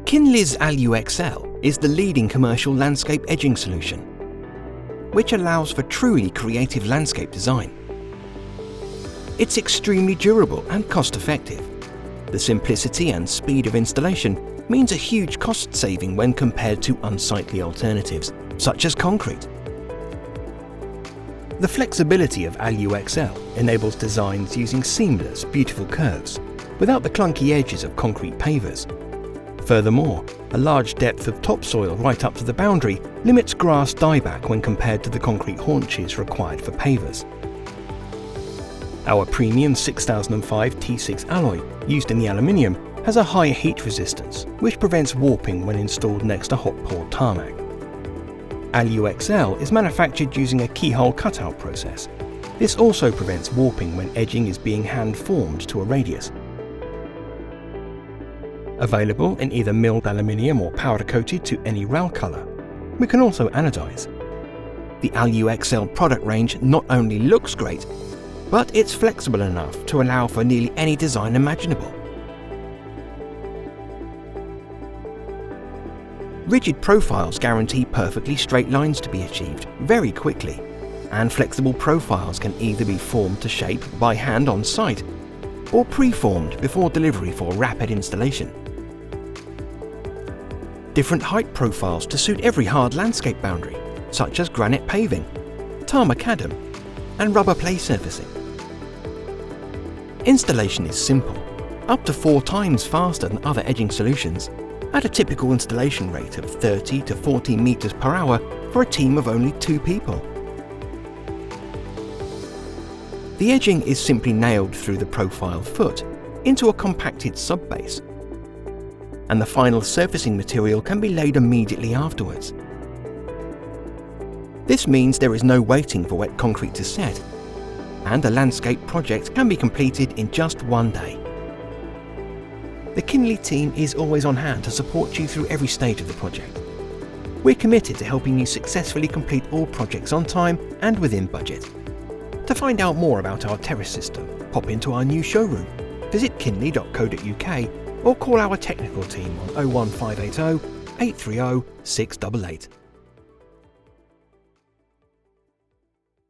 Kinley's AluExcel is the leading commercial landscape edging solution, which allows for truly creative landscape design. It's extremely durable and cost-effective. The simplicity and speed of installation means a huge cost saving when compared to unsightly alternatives, such as concrete. The flexibility of AluExcel enables designs using seamless, beautiful curves, without the clunky edges of concrete pavers. Furthermore, a large depth of topsoil right up to the boundary limits grass dieback when compared to the concrete haunches required for pavers. Our premium 6005 T6 alloy, used in the aluminium, has a high heat resistance, which prevents warping when installed next to hot-poured tarmac. AluExcel is manufactured using a keyhole cutout process. This also prevents warping when edging is being hand-formed to a radius. Available in either milled aluminium or powder-coated to any RAL colour. We can also anodize. The AluExcel product range not only looks great, but it's flexible enough to allow for nearly any design imaginable. Rigid profiles guarantee perfectly straight lines to be achieved very quickly, and flexible profiles can either be formed to shape by hand on site or pre-formed before delivery for rapid installation. Different height profiles to suit every hard landscape boundary, such as granite paving, tarmac macadam, and rubber play surfacing. Installation is simple, up to 4 times faster than other edging solutions, at a typical installation rate of 30 to 40 meters per hour for a team of only 2 people. The edging is simply nailed through the profile foot into a compacted subbase, and the final surfacing material can be laid immediately afterwards. This means there is no waiting for wet concrete to set, and the landscape project can be completed in just 1 day. The Kinley team is always on hand to support you through every stage of the project. We're committed to helping you successfully complete all projects on time and within budget. To find out more about our terrace system, pop into our new showroom, visit kinley.co.uk or call our technical team on 01580 830 688.